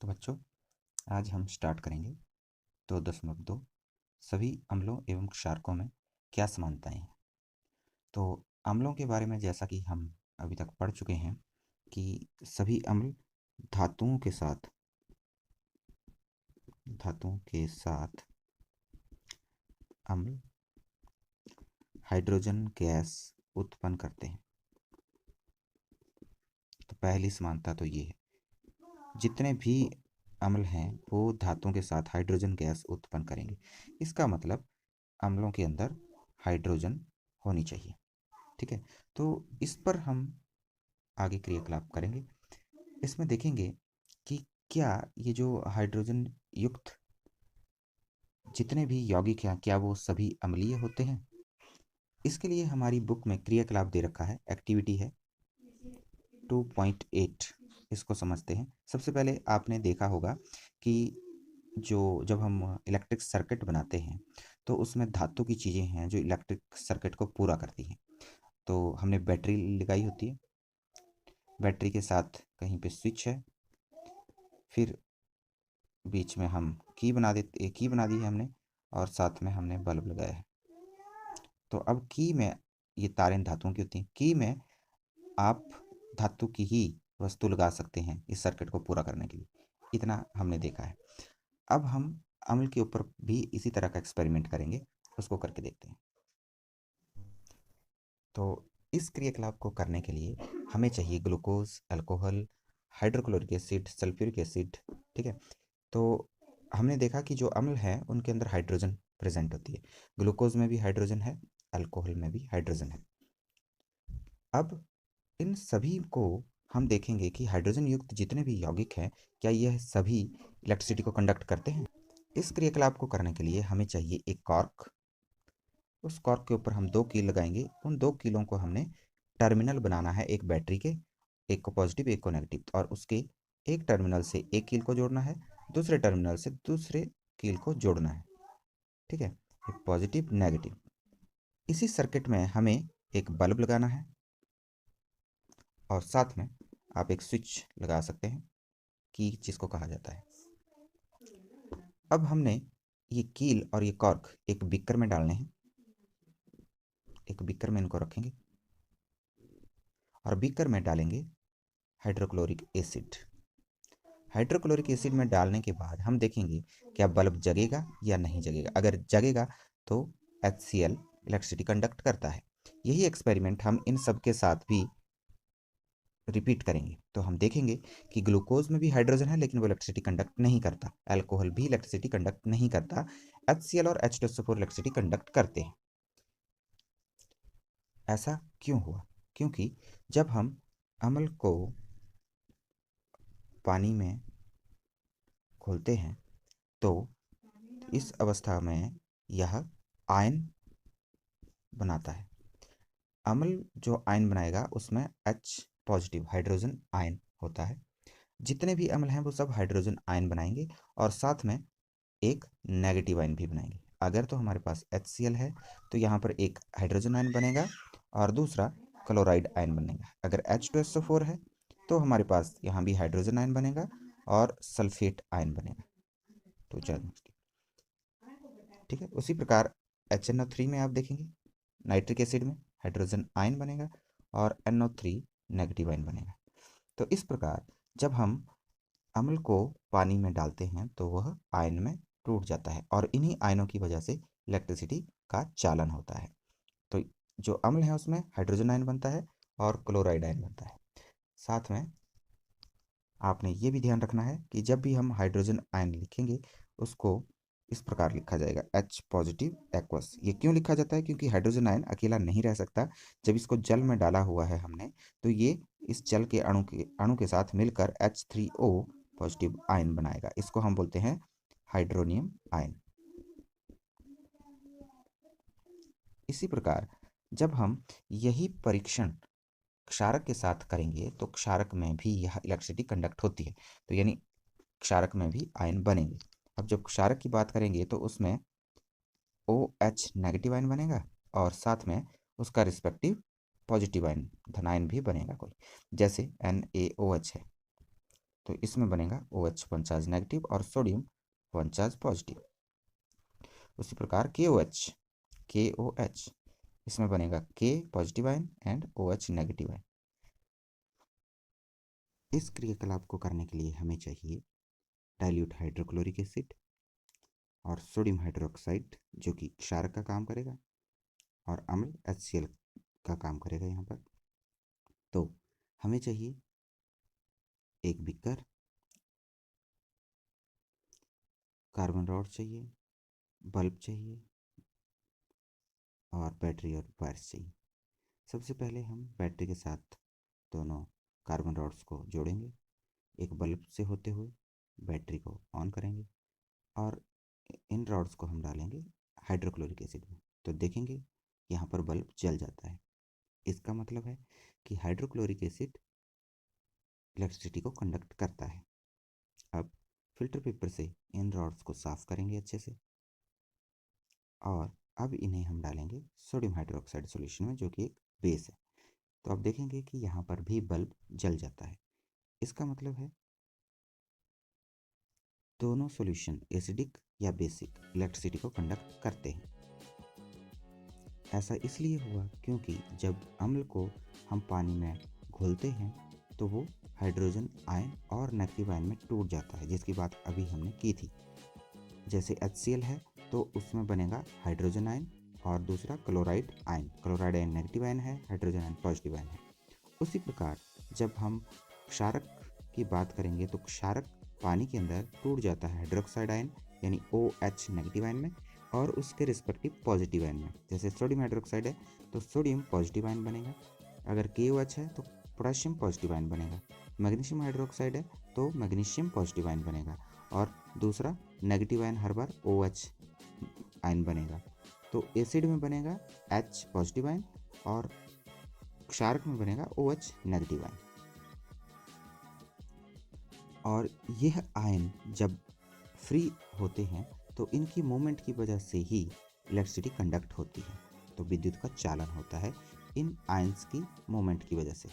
तो बच्चों, आज हम स्टार्ट करेंगे 2.2 सभी अम्लों एवं क्षारकों में क्या समानताएं हैं। तो अम्लों के बारे में जैसा कि हम अभी तक पढ़ चुके हैं कि सभी अम्ल धातुओं के साथ अम्ल हाइड्रोजन गैस उत्पन्न करते हैं। तो पहली समानता तो ये है, जितने भी अम्ल हैं वो धातुओं के साथ हाइड्रोजन गैस उत्पन्न करेंगे। इसका मतलब अम्लों के अंदर हाइड्रोजन होनी चाहिए। ठीक है, तो इस पर हम आगे क्रियाकलाप करेंगे। इसमें देखेंगे कि क्या ये जो हाइड्रोजन युक्त जितने भी यौगिक हैं क्या वो सभी अम्लीय होते हैं। इसके लिए हमारी बुक में क्रियाकलाप दे रखा है, एक्टिविटी है 2.8। इसको समझते हैं। सबसे पहले आपने देखा होगा कि जब हम इलेक्ट्रिक सर्किट बनाते हैं तो उसमें धातु की चीज़ें हैं जो इलेक्ट्रिक सर्किट को पूरा करती हैं। तो हमने बैटरी लगाई होती है, बैटरी के साथ कहीं पे स्विच है, फिर बीच में हम की बना दी है हमने, और साथ में हमने बल्ब लगाया है। तो अब की में ये तारें धातुओं की होती हैं। की में आप धातु की ही वस्तु लगा सकते हैं इस सर्किट को पूरा करने के लिए। इतना हमने देखा है। अब हम अम्ल के ऊपर भी इसी तरह का एक्सपेरिमेंट करेंगे, उसको करके देखते हैं। तो इस क्रियाकलाप को करने के लिए हमें चाहिए glucose, alcohol, hydrochloric acid, sulphuric acid. ठीक है, तो हमने देखा कि जो अम्ल है उनके अंदर हाइड्रोजन प्रेजेंट होती है। ग्लूकोज में भी हाइड्रोजन है, अल्कोहल में भी हाइड्रोजन है। अब इन सभी को हम देखेंगे कि हाइड्रोजन युक्त जितने भी यौगिक हैं क्या यह सभी इलेक्ट्रिसिटी को कंडक्ट करते हैं। इस क्रियाकलाप को करने के लिए हमें चाहिए एक कॉर्क। उस कॉर्क के ऊपर हम 2 कील लगाएंगे। उन 2 कीलों को हमने टर्मिनल बनाना है, एक बैटरी के, एक को पॉजिटिव एक को नेगेटिव, और उसके एक टर्मिनल से एक कील को जोड़ना है, दूसरे टर्मिनल से दूसरे कील को जोड़ना है। ठीक है, पॉजिटिव नेगेटिव। इसी सर्किट में हमें एक बल्ब लगाना है और साथ में आप एक स्विच लगा सकते हैं, की जिसको कहा जाता है। अब हमने ये कील और ये कॉर्क एक बीकर में डालने हैं। एक बीकर में इनको रखेंगे और बीकर में डालेंगे हाइड्रोक्लोरिक एसिड। हाइड्रोक्लोरिक एसिड में डालने के बाद हम देखेंगे क्या बल्ब जगेगा या नहीं जगेगा। अगर जगेगा तो HCl इलेक्ट्रिसिटी कंडक्ट करता है। यही एक्सपेरिमेंट हम इन सब के साथ भी रिपीट करेंगे। तो हम देखेंगे कि ग्लूकोज में भी हाइड्रोजन है लेकिन वो इलेक्ट्रिसिटी कंडक्ट नहीं करता, अल्कोहल भी इलेक्ट्रिसिटी कंडक्ट नहीं करता, HCl और H2SO4 इलेक्ट्रिसिटी कंडक्ट करते हैं। ऐसा क्यों हुआ? क्योंकि जब हम अम्ल को पानी में घोलते हैं तो इस अवस्था में यह आयन बनाता है। अम्ल जो आयन बनाएगा उसमें H पॉजिटिव हाइड्रोजन आयन होता है। जितने भी अम्ल हैं वो सब हाइड्रोजन आयन बनाएंगे और साथ में एक नेगेटिव आयन भी बनाएंगे। अगर तो हमारे पास HCl है तो यहाँ पर एक हाइड्रोजन आयन बनेगा और दूसरा क्लोराइड आयन बनेगा। अगर H2SO4 है तो हमारे पास यहाँ भी हाइड्रोजन आयन बनेगा और सल्फेट आयन बनेगा। तो चलो, ठीक है। उसी प्रकार HNO3 में आप देखेंगे नाइट्रिक एसिड में हाइड्रोजन आयन बनेगा और NO3 नेगेटिव आयन बनेगा। तो इस प्रकार जब हम अम्ल को पानी में डालते हैं तो वह आयन में टूट जाता है और इन्हीं आयनों की वजह से इलेक्ट्रिसिटी का चालन होता है। तो जो अम्ल है उसमें हाइड्रोजन आयन बनता है और क्लोराइड आयन बनता है। साथ में आपने ये भी ध्यान रखना है कि जब भी हम हाइड्रोजन आयन लिखेंगे उसको इस प्रकार लिखा जाएगा H पॉजिटिव एक्वस। ये क्यों लिखा जाता है? क्योंकि हाइड्रोजन आयन अकेला नहीं रह सकता। जब इसको जल में डाला हुआ है हमने तो ये इस जल के अणु के साथ मिलकर H3O पॉजिटिव आयन बनाएगा। इसको हम बोलते हैं हाइड्रोनियम आयन। इसी प्रकार जब हम यही परीक्षण क्षारक के साथ करेंगे तो क्षारक में भी यह इलेक्ट्रिसिटी कंडक्ट होती है, तो यानी क्षारक में भी आयन बनेंगे। अब जब क्षारक की बात करेंगे तो उसमें OH नेगेटिव आयन बनेगा और साथ में उसका रिस्पेक्टिव पॉजिटिव आयन धनायन भी बनेगा कोई, जैसे NaOH है। तो इसमें बनेगा OH वन चार्ज नेगेटिव और सोडियम वन चार्ज पॉजिटिव। उसी प्रकार KOH इसमें बनेगा K positive ion and OH negative ion. इस क्रियाकलाप को करने के लिए हमें चाहिए डाइल्यूट हाइड्रोक्लोरिक एसिड और सोडियम हाइड्रोक्साइड जो कि क्षारक का काम करेगा, और अम्ल HCl का काम करेगा यहाँ पर। तो हमें चाहिए एक बीकर, कार्बन रॉड चाहिए, बल्ब चाहिए और बैटरी और वायर्स चाहिए। सबसे पहले हम बैटरी के साथ दोनों कार्बन रॉड्स को जोड़ेंगे, एक बल्ब से होते हुए बैटरी को ऑन करेंगे और इन रॉड्स को हम डालेंगे हाइड्रोक्लोरिक एसिड में। तो देखेंगे यहाँ पर बल्ब जल जाता है। इसका मतलब है कि हाइड्रोक्लोरिक एसिड इलेक्ट्रिसिटी को कंडक्ट करता है। अब फिल्टर पेपर से इन रॉड्स को साफ करेंगे अच्छे से और अब इन्हें हम डालेंगे सोडियम हाइड्रोक्साइड सॉल्यूशन में जो कि एक बेस है। तो आप देखेंगे कि यहाँ पर भी बल्ब जल जाता है। इसका मतलब है दोनों सॉल्यूशन एसिडिक या बेसिक इलेक्ट्रिसिटी को कंडक्ट करते हैं। ऐसा इसलिए हुआ क्योंकि जब अम्ल को हम पानी में घोलते हैं तो वो हाइड्रोजन आयन और नेगेटिव आयन में टूट जाता है, जिसकी बात अभी हमने की थी। जैसे HCl है तो उसमें बनेगा हाइड्रोजन आयन और दूसरा chloride ion. Chloride ion negative ion है, हाइड्रोजन आयन पॉजिटिव आयन है। उसी प्रकार जब हम क्षारक की बात करेंगे तो क्षारक पानी के अंदर टूट जाता है हाइड्रोक्साइड आयन यानी OH नेगेटिव आयन में और उसके रिस्पेक्टिव पॉजिटिव आयन में। जैसे सोडियम हाइड्रोक्साइड है तो सोडियम पॉजिटिव आयन बनेगा, अगर KOH है तो पोटेशियम पॉजिटिव आयन बनेगा, मैग्नीशियम हाइड्रोक्साइड है तो मैग्नीशियम पॉजिटिव आयन बनेगा और दूसरा नेगेटिव आयन हर बार OH आयन बनेगा। तो एसिड में बनेगा H पॉजिटिव आयन और क्षारक में बनेगा OH नेगेटिव आयन। और यह आयन जब फ्री होते हैं तो इनकी मूवमेंट की वजह से ही इलेक्ट्रिसिटी कंडक्ट होती है। तो विद्युत का चालन होता है इन आयंस की मूवमेंट की वजह से।